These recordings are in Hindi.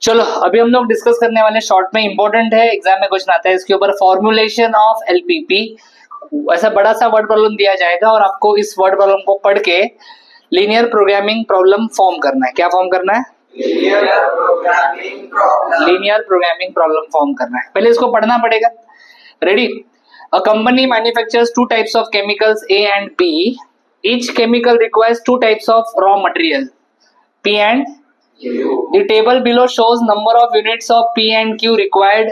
चलो अभी हम लोग डिस्कस करने वाले शॉर्ट में, इंपॉर्टेंट है, एग्जाम में क्वेश्चन आता है इसके ऊपर। फॉर्मुलेशन ऑफ एलपीपी, ऐसा बड़ा सा वर्ड प्रॉब्लम दिया जाएगा और आपको इस वर्ड प्रॉब्लम को पढ़ के लीनियर प्रोग्रामिंग प्रॉब्लम फॉर्म करना है। क्या फॉर्म करना है? लीनियर प्रोग्रामिंग प्रॉब्लम फॉर्म करना है। पहले इसको पढ़ना पड़ेगा। Ready? A company manufactures two types of chemicals A and B. Each chemical requires two types of raw material P and Q. The table below shows number of units of P and Q required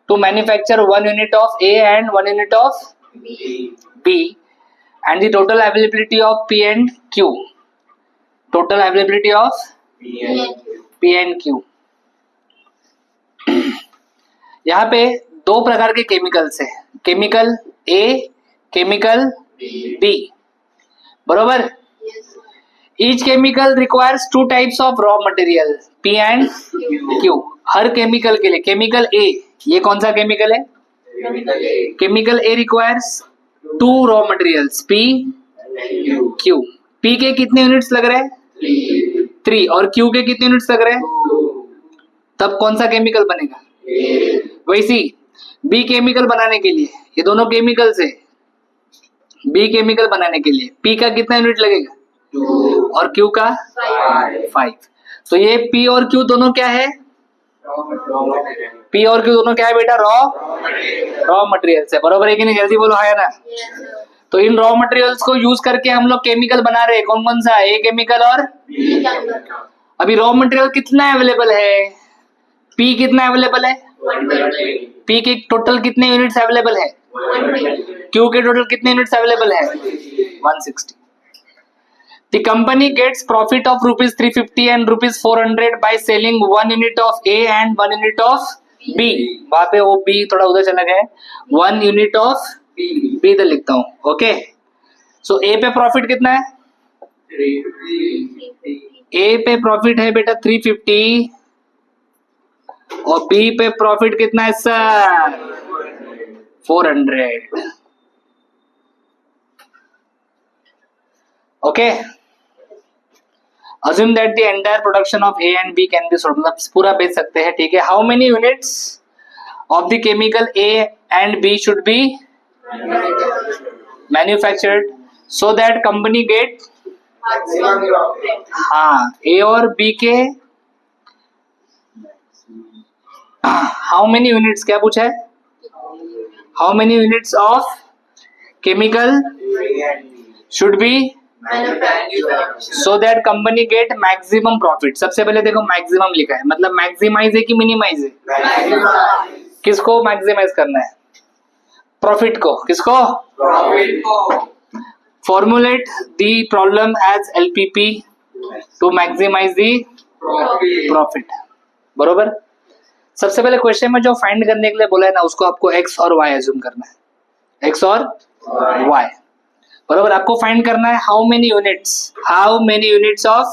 to manufacture 1 unit of A and 1 unit of B and the total availability of P and Q. Total availability of P and Q. यहाँ पे दो प्रकार के केमिकल्स है, केमिकल A, केमिकल B, बरोबर? Each chemical requires two types of raw material P and Q. Her chemical के लिए, केमिकल A, ये कौन सा केमिकल है? Chemical A requires two raw materials P, Q. P के कितने यूनिट्स लग रहे हैं? 3. और Q के कितने यूनिट्स लग रहे हैं? तब कौन सा केमिकल बनेगा? वैसी B केमिकल बनाने के लिए, ये दोनों केमिकल्स है, B केमिकल बनाने के लिए P का कितना यूनिट लगेगा? 2 और Q का 5. तो ये P और Q दोनों क्या है? P और Q दोनों क्या है बेटा? रॉ मटेरियल्स है, बरोबर है कि नहीं? जल्दी बोलो, है ना? तो इन रॉ मटेरियल्स को यूज करके हम लोग केमिकल बना रहे हैं। कौन कौन सा? ए केमिकल और अभी रॉ मटेरियल कितना अवेलेबल है? P कितना अवेलेबल है? P के टोटल कितने यूनिट्स अवेलेबल है? Q के टोटल कितने यूनिट्स अवेलेबल है? 160. The company gets profit of rupees 350 and rupees 400 by selling 1 unit of A and 1 unit of B. वहां पे वो B थोड़ा उधर चला गया है, 1 unit of B इधर लिखता हूँ, ओके? सो A पे प्रॉफिट कितना है? A पे प्रॉफिट है बेटा 350 और B पे प्रॉफिट कितना है sir? 400. Okay? Assume that the entire production of A and B can be sold. मतलब पूरा बेच सकते हैं, ठीक है? How many units of the chemical A and B should be manufactured so that company get हाँ A और B के how many units क्या पूछा है? How many units of chemical should be so that company get maximum profit. सबसे पहले देखो मैक्सिमम लिखा है, मतलब मैक्सिमाइज है कि मिनिमाइज है? किसको मैक्सिमाइज करना है? प्रॉफिट को। किसको? प्रॉफिट को। Formulate the problem as LPP to maximise the profit, बरोबर? सबसे पहले क्वेश्चन में जो फाइंड करने के लिए बोला है ना, उसको आपको एक्स और वाई अज्यूम करना है, एक्स और वाई, बरोबर? आपको फाइंड करना है how many units of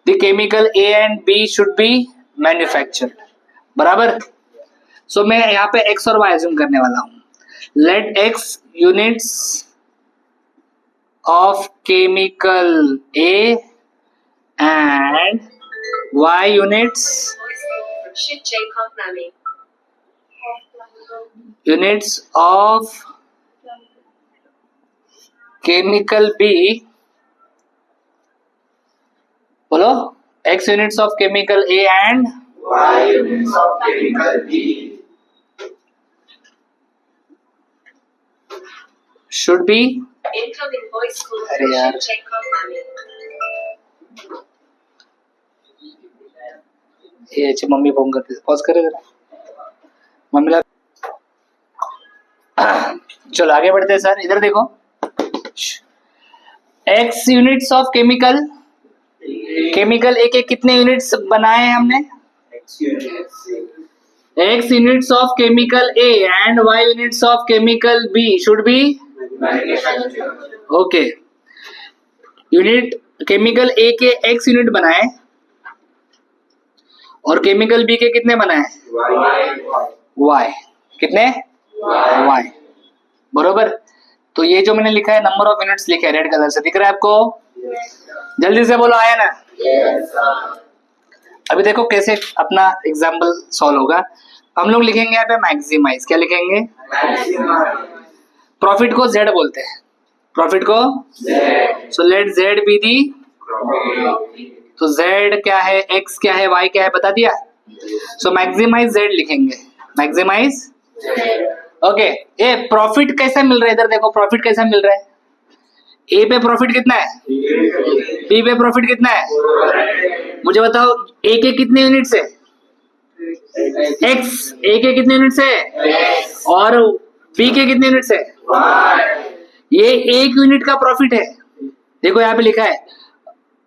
the chemical A and B should be manufactured, बराबर? सो मैं यहाँ पे एक्स और वाई अज्यूम करने वाला हूँ। Let X units of chemical A and Y units of chemical B, बोलो, X units of chemical A and Y units of chemical B should be अरे यार ये अच्छी मम्मी फोन करती है, पॉज करे जरा मम्मी। चलो आगे बढ़ते हैं सर, इधर देखो। X यूनिट्स ऑफ केमिकल ए के कितने यूनिट्स बनाए हैं हमने? X units of chemical A and Y units of chemical B should be okay. Unit chemical A के X यूनिट बनाए और केमिकल B के कितने बनाए? Y कितने? Y, बरोबर? तो ये जो मैंने लिखा है नंबर ऑफ यूनिट्स लिखा है रेड कलर से, दिख रहा है आपको? जल्दी से बोलो, आया ना? अभी देखो कैसे अपना एग्जाम्पल सॉल्व होगा। हम लोग लिखेंगे यहाँ पे मैक्सिमाइज। क्या लिखेंगे? प्रॉफिट को जेड बोलते हैं, प्रॉफिट को so let Z be the, तो जेड क्या है, एक्स क्या है, वाई क्या है बता दिया। सो मैक्सिमाइज जेड लिखेंगे, मैक्सिमाइज। ओके, ए प्रॉफिट कैसा मिल रहा है इधर देखो, प्रॉफिट कैसा मिल रहा है। ए पे प्रॉफिट कितना है, बी पे प्रॉफिट कितना है, मुझे बताओ। ए के कितने यूनिट है, एक्स, ए के कितने यूनिट है, और बी के कितने यूनिट है, ये 1 यूनिट का प्रॉफिट है। देखो यहाँ पे लिखा है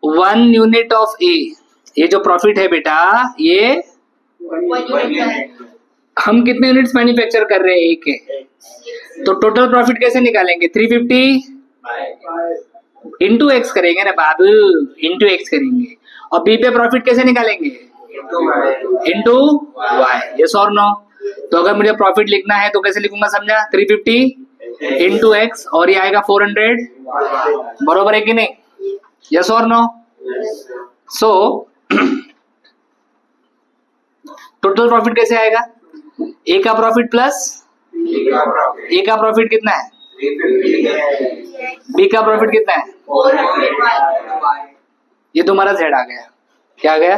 1 यूनिट ऑफ ए, ये जो प्रॉफिट है बेटा ये हम कितने यूनिट्स मैन्युफैक्चर कर रहे हैं ए के, तो टोटल प्रॉफिट कैसे निकालेंगे, 350 इंटू एक्स करेंगे ना बाबू, इंटू एक्स करेंगे। और बी पे प्रॉफिट कैसे निकालेंगे, इंटू वाई, यस और नो। तो अगर मुझे प्रॉफिट लिखना है तो कैसे लिखूंगा समझा, 350 इंटू एक्स, और ये आएगा 400, बरोबर है कि नहीं, यस और नो। सो टोटल प्रॉफिट कैसे आएगा, ए का प्रॉफिट प्लस ए का प्रॉफिट कितना है, बी का प्रॉफिट कितना है, ये तुम्हारा जेड आ गया। क्या आ गया,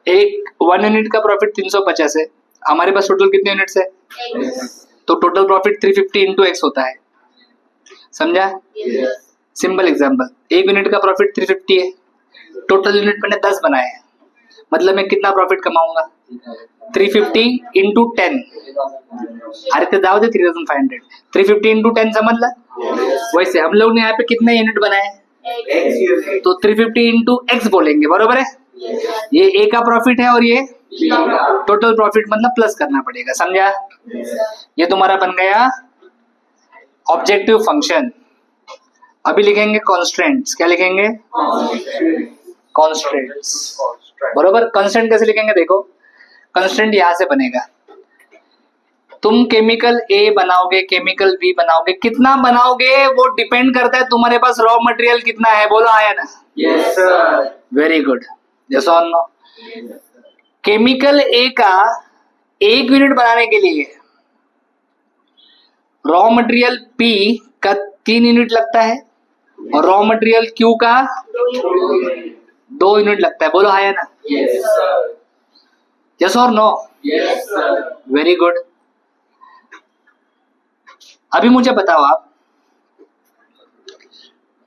एक 1 यूनिट का प्रॉफिट 350 है, हमारे पास टोटल कितने यूनिट्स है, तो टोटल प्रॉफिट 350 इंटू एक्स होता है, समझा। सिंपल एग्जांपल, 1 यूनिट का प्रॉफिट 350 है, टोटल यूनिट मैंने 10 बनाए हैं, मतलब मैं कितना प्रॉफिट कमाऊंगा, 350 इंटू 10, अरे तो दाव दे 3500, 350 इंटू 10 समझ ला। वैसे हम लोग ने यहाँ पे कितने यूनिट बनाए, तो 350 इंटू एक्स बोलेंगे, बरोबर है। ये ए का प्रॉफिट है और ये टोटल प्रॉफिट मतलब प्लस करना पड़ेगा, समझा। ये तुम्हारा बन गया ऑब्जेक्टिव फंक्शन। अभी लिखेंगे कॉन्स्टेंट्स। क्या लिखेंगे, कॉन्स्टेंट्स, बरोबर। कांस्टेंट कैसे लिखेंगे, देखो कांस्टेंट यहां से बनेगा, तुम केमिकल ए बनाओगे, केमिकल बी बनाओगे, कितना बनाओगे वो डिपेंड करता है तुम्हारे पास रॉ मटेरियल कितना है, बोलो आया ना, yes sir, very good, yes और नो। केमिकल ए का 1 यूनिट बनाने के लिए रॉ मटेरियल पी का 3 यूनिट लगता है, और रॉ मटेरियल क्यू का 2 यूनिट लगता है, बोलो आया ना, यस सर, यस और no, yes sir, very good. अभी मुझे बताओ आप,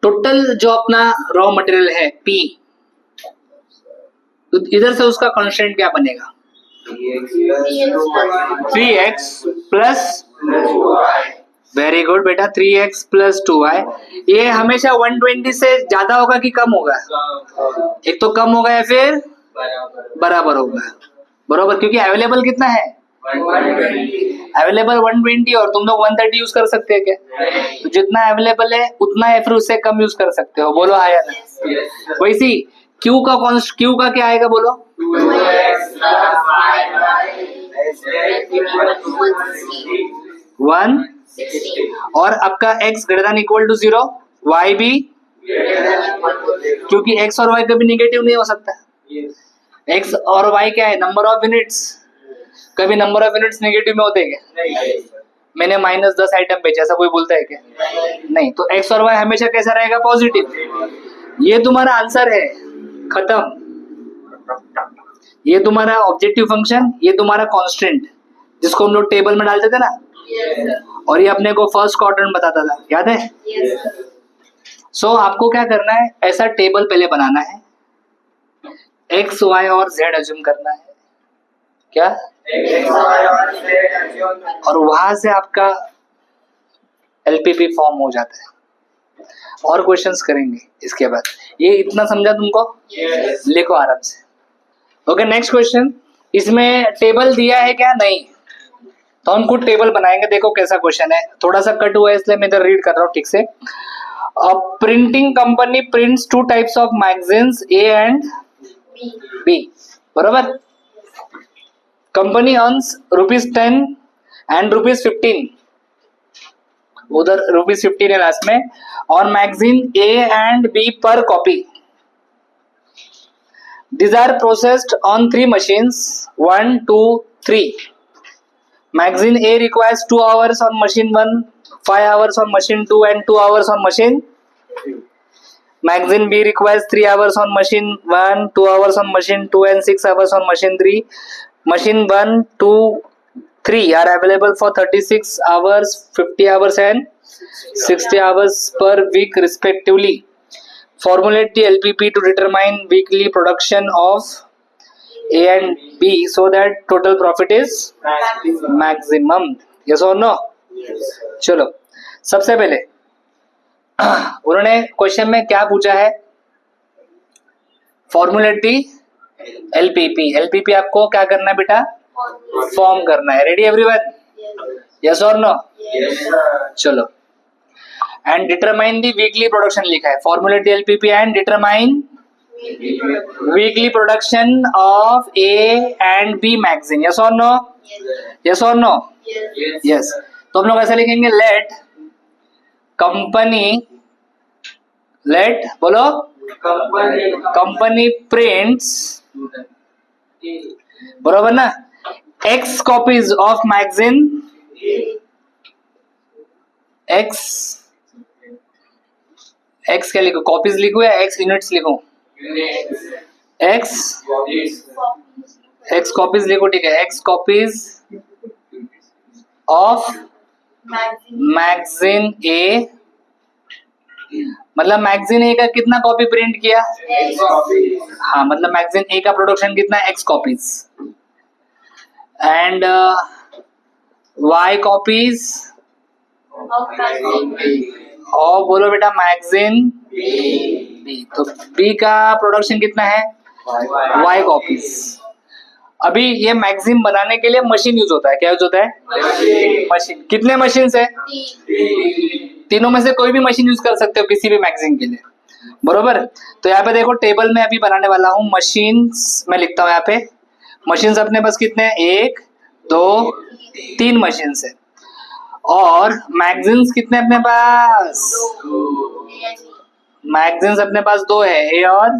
टोटल जो अपना रॉ मटेरियल है P, तो इधर से उसका कांस्टेंट क्या बनेगा, 3x प्लस, वेरी गुड बेटा, 3x प्लस 2y। ये हमेशा 120 से ज्यादा होगा कि कम होगा, एक तो कम होगा या फिर बराबर होगा, बरोबर, क्योंकि अवेलेबल कितना है, अवेलेबल 120, और तुम लोग 130 यूज कर सकते हैं क्या, तो जितना अवेलेबल है उतना है, फिर उससे कम यूज कर सकते हो, बोलो आया ना। वैसे क्यू का क्या आएगा, बोलो 160, और आपका x greater than equal to 0, y भी, क्योंकि x और y कभी निगेटिव नहीं हो सकता, x और y क्या है, नंबर ऑफ यूनिट्स, कभी नंबर ऑफ यूनिट्स नेगेटिव में होते हैं क्या, मैंने -10 आइटम बेचा, ऐसा कोई बोलता है क्या, नहीं, तो x और y हमेशा कैसा रहेगा, पॉजिटिव। ये तुम्हारा आंसर है, खत्म। ये तुम्हारा ऑब्जेक्टिव फंक्शन, ये तुम्हारा कांस्टेंट, जिसको हम लोग टेबल में डालते थे ना, और ये अपने को फर्स्ट क्वाड्रेंट बताता था, याद है। सो आपको क्या करना है, ऐसा टेबल पहले बनाना है, x, y और z अज्यूम करना है, क्या, और वहां से आपका एलपीपी फॉर्म हो जाता है, और क्वेश्चंस करेंगे इसके बाद। ये इतना समझा तुमको, लिखो आराम से। ओके, नेक्स्ट क्वेश्चन, इसमें टेबल दिया है क्या, नहीं, तो हम खुद टेबल बनाएंगे। देखो कैसा क्वेश्चन है, थोड़ा सा कट हुआ है इसलिए मैं इधर रीड कर रहा हूँ ठीक से। Printing company prints 2 types of magazines, A and B, बरोबर। कंपनी अर्न्स ₹10 एंड ₹15, उधर ₹15 है लास्ट में, और मैगजीन ए एंड बी पर copy. These are processed on 3 machines, 1, 2, 3. Magazine A requires 2 hours on machine 1, 5 hours on machine 2 and 2 hours on machine 3. Magazine B requires 3 hours on machine 1, 2 hours on machine 2 and 6 hours on machine 3. Machine 1, 2, 3 are available for 36 hours, 50 hours and 60 hours per week respectively. Formulate the LPP to determine weekly production of A and B so that total profit is maximum. Yes or no? Yes. चलो सबसे पहले उन्होंने क्वेश्चन में क्या पूछा है? फॉर्मुलेट दी LPP. LPP आपको क्या करना है बेटा? फॉर्म करना है. Ready everyone? यस और नो? Yes. चलो. And determine the weekly production लिखा है. Formulate the LPP and determine weekly production of A and B magazine. Yes और नो? यस और नो? Yes. यस. तो हम लोग ऐसा लिखेंगे, लेट बोलो कंपनी प्रिंट्स, बरोबर ना, X copies of magazine, X क्या लिखो? कॉपीज लिखो या X यूनिट्स लिखो? X कॉपीज लिखो. ठीक है, X copies of magazine A. मतलब मैगजीन A का कितना कॉपी प्रिंट किया? हाँ, मतलब मैगजीन A का प्रोडक्शन कितना है? X copies. And Y copies और बोलो बेटा मैगजीन B. तो B का प्रोडक्शन कितना है? Y copies. अभी ये मैगजीन बनाने के लिए मशीन यूज होता है. क्या यूज होता है? मशीन. कितने मशीन है? तीनों में से कोई भी मशीन यूज कर सकते हो किसी भी मैगजीन के लिए, बरोबर. तो यहाँ पे देखो टेबल में अभी बनाने वाला हूँ. मशीन्स मैं लिखता हूँ यहाँ पे. मशीन्स अपने पास कितने हैं? 1, 2, 3 मशीन्स है. और मैगजीन्स कितने अपने पास? मैगजीन्स अपने पास 2 है, A और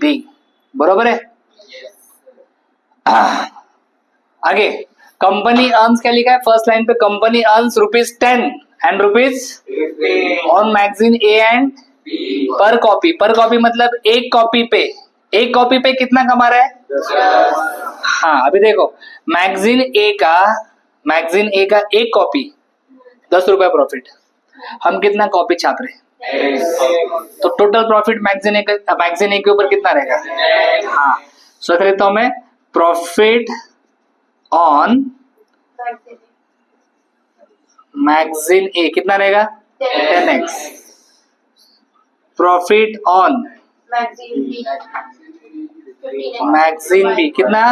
B. बरोबर है. आगे कंपनी अर्न्स क्या लिखा है? फर्स्ट लाइन पे company earns ₹10 and ₹15 on magazine A and पर कॉपी. पर कॉपी मतलब एक कॉपी पे कितना कमा रहा है? हाँ, अभी देखो मैगजीन A का एक कॉपी ₹10 प्रॉफिट. हम कितना कॉपी छाप रहे हैं? तो टोटल प्रॉफिट मैगजीन A के ऊपर कितना रहेगा? हाँ, सोच लेता हूं मैं. प्रॉफिट ऑन मैगजीन A कितना रहेगा? 10x. Profit on magazine B कितना?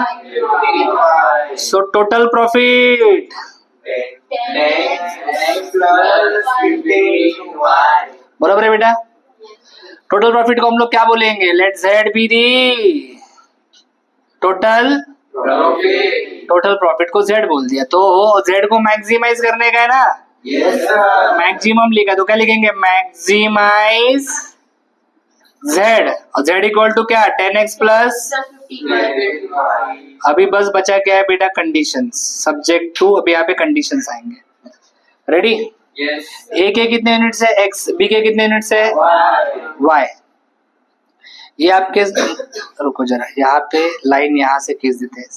सो टोटल प्रॉफिट बराबर है बेटा. टोटल प्रॉफिट को हम लोग क्या बोलेंगे? Let Z be the total profit को Z बोल दिया. तो Z को मैक्सिमाइज करने का है ना? मैक्सिमम लिखा तो क्या लिखेंगे? Maximise Z. और Z इक्वल टू क्या? 10x plus. अभी बस बचा क्या है बेटा? कंडीशंस. Subject to. अभी यहाँ पे कंडीशंस आएंगे. रेडी? A के कितने यूनिट्स है? X. B के कितने यूनिट्स है? Y. ये आपके रुको जरा, यहाँ पे लाइन यहाँ से खींच देते हैं.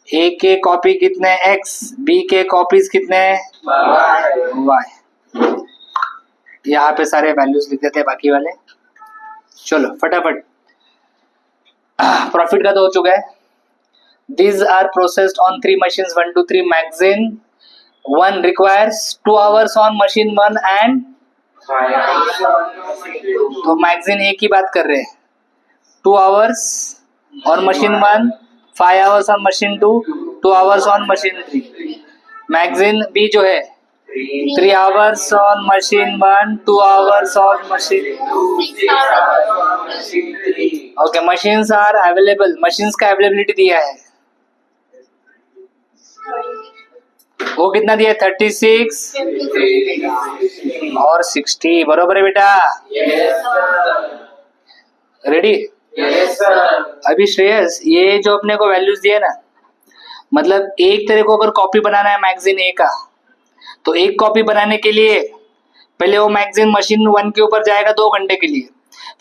A के कॉपी कितने? X. B के कॉपीज कितने? Y. यहाँ पे सारे वैल्यूज लिख देते हैं बाकी वाले. चलो फटाफट. प्रॉफिट का तो हो चुका है. These are processed on 3 machines 1 to 3. Magazine 1 requires 2 hours on machine 1 and तो मैगजीन A की बात कर रहे हैं. 2 hours on machine 1, 5 hours on machine 2, 2 hours on machine 3. Magazine B जो है 3 hours on machine 1, 2 hours on machine 2. Okay, machines are available. machines का अवेलेबिलिटी दिया है. वो कितना दिया? 36 और 60. बरोबर है बेटा? रेडी? Yes, sir. अभी श्रेयस, ये जो अपने को वैल्यूज दिए ना, मतलब एक तेरे को अगर कॉपी बनाना है मैगजीन ए का, तो एक कॉपी बनाने के लिए पहले वो मैगजीन मशीन 1 के ऊपर जाएगा 2 घंटे के लिए,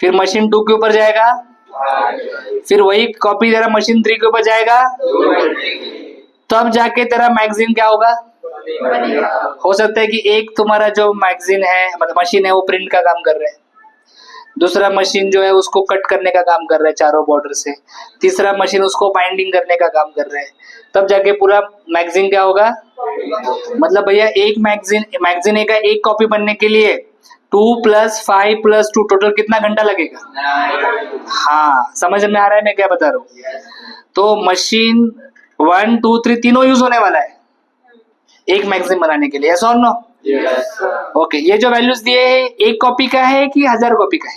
फिर मशीन 2 के ऊपर जाएगा, फिर वही कॉपी तेरा मशीन 3 के ऊपर जाएगा, तब जाके तेरा मैगजीन क्या होगा। हो सकता है कि एक तुम्हारा जो मैगजीन है मतलब मशीन है वो प्रिंट का काम कर रहा है, दूसरा मशीन जो है उसको कट करने का काम कर रहा है चारों बॉर्डर से, तीसरा मशीन उसको बाइंडिंग करने का काम कर रहा है, तब जाके पूरा मैगजीन क्या होगा। मतलब भैया एक मैगजीन का एक कॉपी बनने के लिए 2 + 5 + 2 टोटल कितना घंटा लगेगा। हाँ, समझ में आ रहा है मैं क्या बता रहा हूँ। तो मशीन 1, 2, 3 तीनों यूज होने वाला है एक मैगजीन बनाने के लिए, यस और नो। ओके, ये जो वैल्यूज दिए हैं एक कॉपी का है कि 1000 कॉपी का है।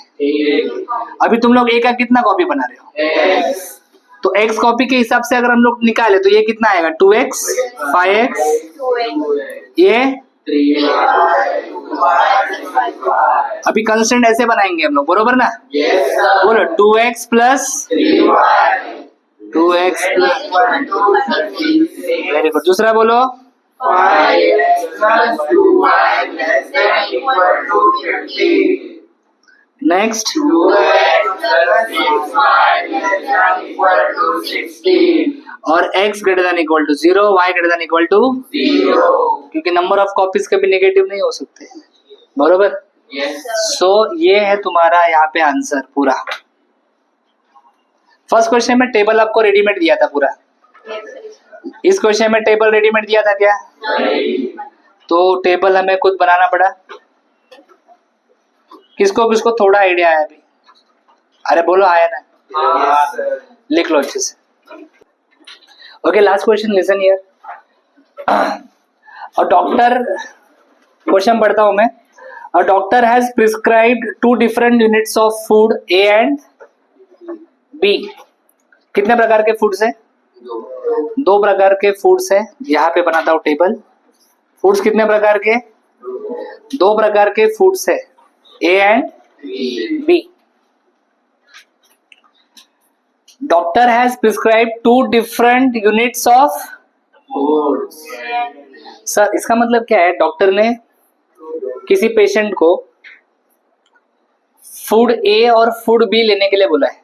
अभी तुम लोग एक का कितना कॉपी बना रहे हो। तो x कॉपी के हिसाब से अगर हम लोग निकाले तो ये कितना आएगा 2x 5x, ये अभी कंस्टेंट ऐसे बनाएंगे हम लोग, बरोबर ना। बोलो 2x + 2x वेरी गुड। दूसरा बोलो 5x + 2y ≤ 50. Next 2x + 6y ≤ 16. और x > 0, y > 0. क्योंकि नंबर ऑफ कॉपीज कभी नेगेटिव नहीं हो सकते, बरोबर। Yes, sir. सो ये है तुम्हारा यहाँ पे आंसर पूरा। फर्स्ट क्वेश्चन में टेबल आपको रेडीमेड दिया था पूरा, इस क्वेश्चन में टेबल रेडीमेड दिया था क्या। तो टेबल हमें खुद बनाना पड़ा। किसको किसको थोड़ा आइडिया है अभी। अरे बोलो आया ना, Yes, sir. लिख लो अच्छे से। Okay, last question listen here. A doctor, question पढ़ता हूं मैं। A doctor has prescribed 2 different units of food A and B. कितने प्रकार के फूड्स है। 2 प्रकार के फूड्स है। यहाँ पे बनाता हूं टेबल। फूड्स कितने प्रकार के, 2 प्रकार के फूड्स है, A and B. Doctor has prescribed 2 different units of Foods. Sir इसका मतलब क्या है, डॉक्टर ने किसी पेशेंट को फूड ए और फूड बी लेने के लिए बोला है।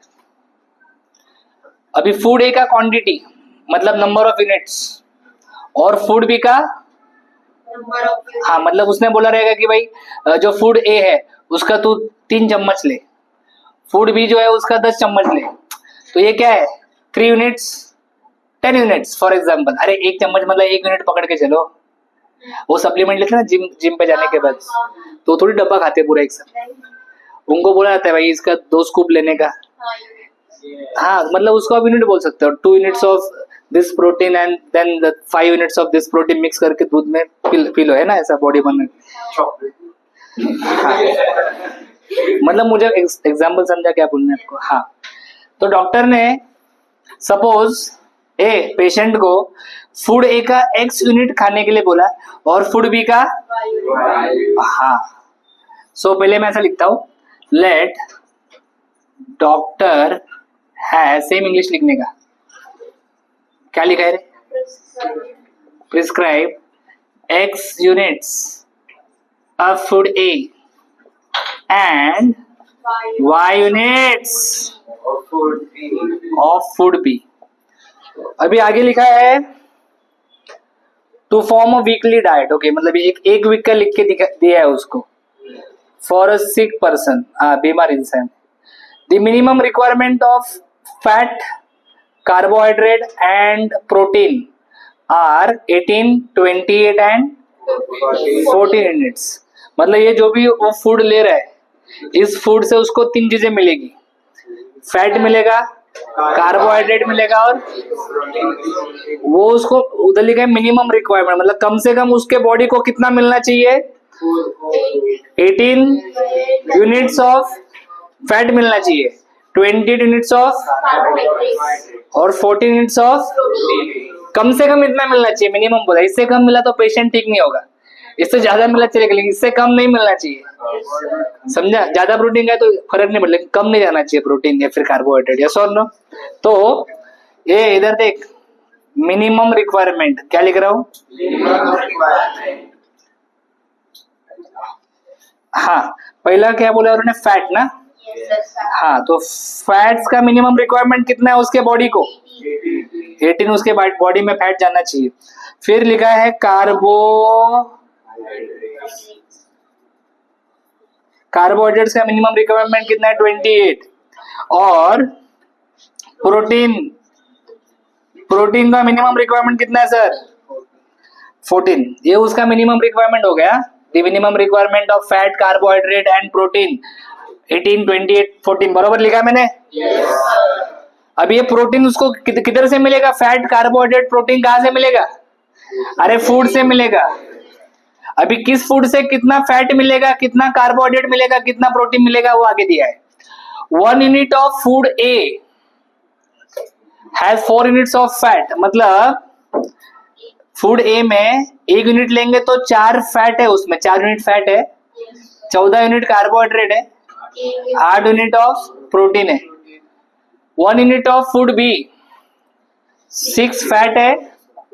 अभी फूड ए का क्वांटिटी मतलब नंबर ऑफ यूनिट्स और फूड बी का, हाँ मतलब उसने बोला रहेगा कि भाई जो फूड ए है उसका तू 3 चम्मच ले, फूड बी जो है उसका 10 चम्मच ले। तो ये क्या है 3 यूनिट्स 10 यूनिट्स फॉर एग्जाम्पल। अरे 1 चम्मच मतलब 1 यूनिट पकड़ के चलो। वो सप्लीमेंट लेते हैं ना जिम पे जाने के बाद, तो थोड़ी डब्बा खाते पूरा एक साथ। उनको बोला जाता है भाई इसका 2 स्कूप लेने का। हाँ मतलब उसको आप यूनिट बोल सकते हो। 2 units of this protein and then 5 units of this protein mix करके दूध में पी लो, है ना, ऐसा बॉडी बनने। हाँ। मतलब मुझे एग्जाम्पल समझा क्या बोलने आपको। हाँ, तो डॉक्टर ने सपोज ए पेशेंट को फूड ए का x यूनिट खाने के लिए बोला और फूड बी का हाँ। सो पहले मैं ऐसा लिखता हूं, लेट डॉक्टर है, सेम इंग्लिश लिखने का क्या लिखा है रे, prescribe x units of food A and y units of food B. अभी आगे लिखा है to form a weekly diet. Okay, मतलब एक वीक का लिख के दिया है उसको। फॉर अ सिक पर्सन, बीमार इंसान, the minimum requirement of fat, carbohydrate and protein are 18, 28 and 14 units. मतलब ये जो भी वो फूड ले रहा है, इस फूड से उसको 3 चीजें मिलेगी, फैट मिलेगा, कार्बोहाइड्रेट मिलेगा और वो उसको उधर लिखा है मिनिमम रिक्वायरमेंट, मतलब कम से कम उसके बॉडी को कितना मिलना चाहिए, 18 यूनिट्स ऑफ फैट मिलना चाहिए, 20 यूनिट्स ऑफ और 14 यूनिट्स ऑफ, कम से कम इतना मिलना चाहिए, मिनिमम बोला। इससे कम मिला तो पेशेंट ठीक नहीं होगा, इससे ज्यादा मिलना चाहिए लेकिन इससे कम नहीं मिलना चाहिए। समझा? ज्यादा प्रोटीन का है तो फर्क नहीं पड़ता, लेकिन कम नहीं जाना चाहिए प्रोटीन या फिर कार्बोहाइड्रेट, यस और नो? तो ये इधर देख, मिनिमम रिक्वायरमेंट क्या लिख रहा हूं? हाँ, पहला क्या बोला उन्होंने? फैट ना? हाँ, तो फैट्स का मिनिमम रिक्वायरमेंट कितना है उसके बॉडी को? 18 उसके बॉडी में फैट जाना चाहिए। फिर लिखा है कार्बोहाइड्रेट्स का मिनिमम रिक्वायरमेंट कितना है? 28। और प्रोटीन का मिनिमम रिक्वायरमेंट कितना है सर? 14। ये उसका मिनिमम रिक्वायरमेंट हो गया। The minimum requirement of fat, carbohydrate and protein 18, 28, 14 बराबर लिखा मैंने? अब ये प्रोटीन उसको किधर से मिलेगा? फैट, कार्बोहाइड्रेट, प्रोटीन कहां से मिलेगा? अरे फूड से मिलेगा। अभी किस फूड से कितना फैट मिलेगा, कितना कार्बोहाइड्रेट मिलेगा, कितना प्रोटीन मिलेगा, वो आगे दिया है। 1 unit of food A has 4 units of fat, मतलब फूड ए में 1 यूनिट लेंगे तो 4 फैट है, उसमें 4 यूनिट फैट है, 14 यूनिट कार्बोहाइड्रेट है, 8 यूनिट ऑफ प्रोटीन है। 1 unit of food B 6 fat है,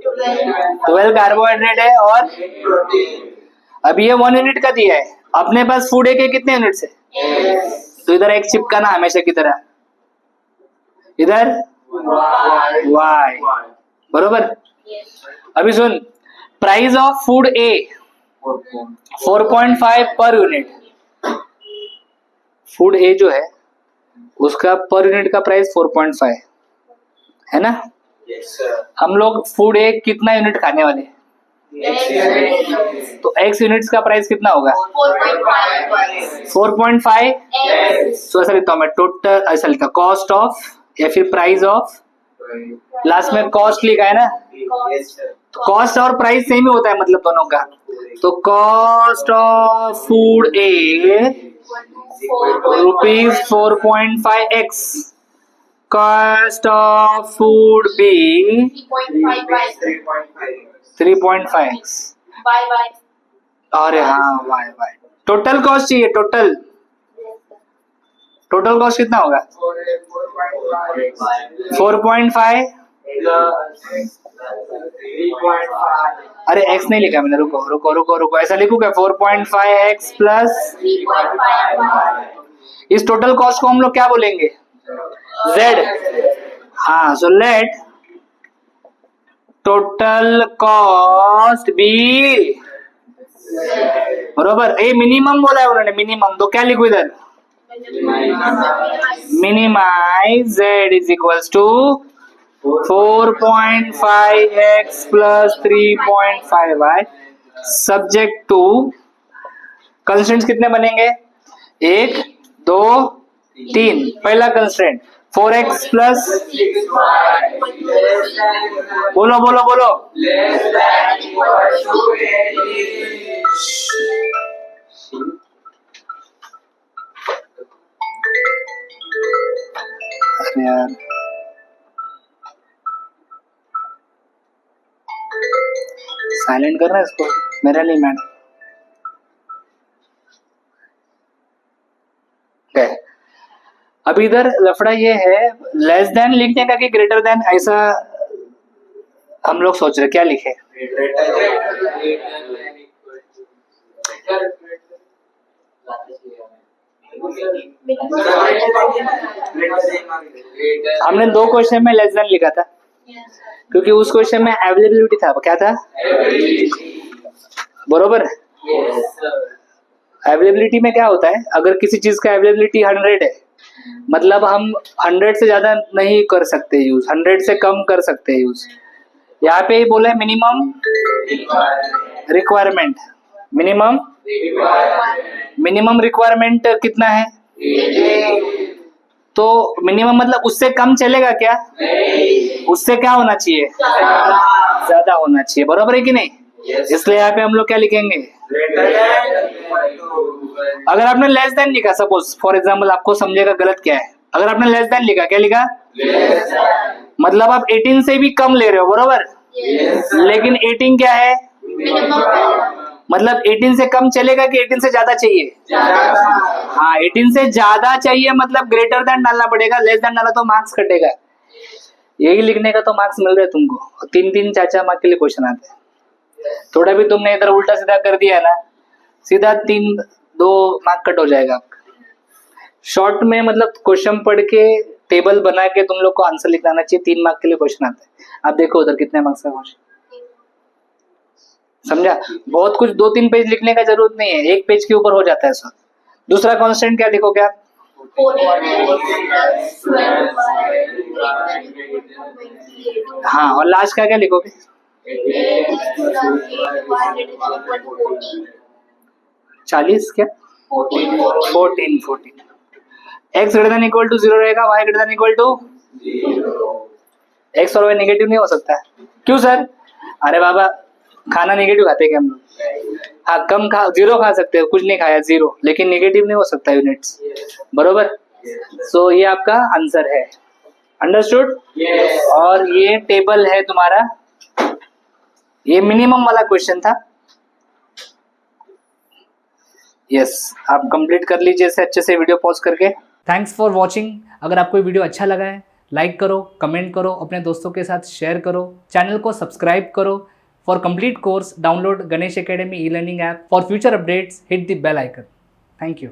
12 कार्बोहाइड्रेट है और अब ये 1 यूनिट का दिया है। अपने पास फूड है के कितने यूनिट है? तो इधर एक चिपकाना हमेशा की तरह, इधर y बरोबर। अभी सुन, प्राइस ऑफ फूड ए 4.5 पर यूनिट। फूड ए जो है उसका पर यूनिट का प्राइस 4.5 है ना? हम लोग फूड ए कितना यूनिट खाने वाले? तो x यूनिट्स का प्राइस कितना होगा? 4.5। तो ऐसा लिखता हूं मैं, टोटल ऐसा लिखता, कॉस्ट ऑफ या फिर प्राइस ऑफ, लास्ट में कॉस्ट लिखा है ना? तो कॉस्ट और प्राइस सेम ही होता है मतलब दोनों का। तो cost of food A rupees 4.5x, cost of food B 3.5x। अरे हाँ, वाई टोटल कॉस्ट चाहिए। टोटल कॉस्ट कितना होगा? 4.5। अरे x नहीं लिखा मैंने, रुको, ऐसा लिखूंगा 4.5x प्लस इस टोटल कॉस्ट को हम लोग क्या बोलेंगे? z। हाँ, so let total cost be बरोबर। ये मिनिमम बोला है उन्होंने, मिनिमम, तो क्या लिखू इधर? Minimise z is equals to 4.5x plus 3.5y subject to constraints कितने बनेंगे? 1, 2, 3। पहला कंस्ट्रेंट 4x प्लस, बोलो अरे यार, साइलेंट करना इसको, मेरा नहीं मैडम। अब इधर लफड़ा ये है, लेस देन लिखने का कि ग्रेटर देन, ऐसा हम लोग सोच रहे क्या लिखे? हमने 2 क्वेश्चन में लेस देन लिखा था क्योंकि उस क्वेश्चन में अवेलेबिलिटी था। क्या था? बरोबर। अवेलेबिलिटी में क्या होता है, अगर किसी चीज का अवेलेबिलिटी 100 है, मतलब हम 100 से ज्यादा नहीं कर सकते यूज, 100 से कम कर सकते हैं यूज। यहाँ पे ही बोला है मिनिमम रिक्वायरमेंट। मिनिमम रिक्वायरमेंट कितना है? तो मिनिमम मतलब उससे कम चलेगा क्या? उससे क्या होना चाहिए? ज्यादा होना चाहिए, बराबर है कि नहीं? इसलिए यहाँ पे हम लोग क्या लिखेंगे? अगर आपने लेस देन लिखा, सपोज फॉर एग्जाम्पल, आपको समझेगा गलत क्या है। अगर आपने लेस देन लिखा, क्या लिखा? मतलब आप 18 से भी कम ले रहे हो, बरोबर। लेकिन 18 क्या है? मतलब 18 से कम चलेगा कि 18 से ज्यादा चाहिए? हाँ 18 से ज्यादा चाहिए, मतलब ग्रेटर देन डालना पड़ेगा, लेस देन डाला तो मार्क्स कटेगा। यही लिखने का तो मार्क्स मिल रहे तुमको, 3-3 4-4 मार्क के लिए क्वेश्चन आते हैं। थोड़ा भी तुमने इधर उल्टा सीधा कर दिया ना, सीधा 3-2 मार्क कट हो जाएगा आपका। शॉर्ट में मतलब क्वेश्चन पढ़ के टेबल बना के तुम लोग को आंसर लिखना आना चाहिए, 3 मार्क के लिए क्वेश्चन आता है। आप देखो उधर कितने मार्क्स का क्वेश्चन, समझा? बहुत कुछ 2-3 पेज लिखने का जरूरत नहीं है, 1 पेज के ऊपर हो जाता है सब। दूसरा कांस्टेंट क्या लिखोगे आप? हाँ, और लास्ट का क्या लिखोगे? 40 क्या? 14। x greater than equal to 0 रहेगा, y greater than equal to x और y नेगेटिव नहीं हो सकता है। क्यों सर? अरे बाबा खाना नेगेटिव खाते हैं क्या हम लोग? हाँ कम खा, 0 खा सकते हो, कुछ नहीं खाया 0, लेकिन नेगेटिव नहीं हो सकता यूनिट्स, बरोबर? सो ये आपका आंसर है, अंडरस्टूड? और ये टेबल है तुम्हारा, ये मिनिमम वाला क्वेश्चन था। यस, आप कंप्लीट कर लीजिए इसे अच्छे से वीडियो पॉज करके। Thanks for watching. अगर आपको वीडियो अच्छा लगा है लाइक करो, कमेंट करो, अपने दोस्तों के साथ शेयर करो, चैनल को सब्सक्राइब करो। For complete course download Ganesh academy E learning app. For future updates hit the bell icon. Thank you.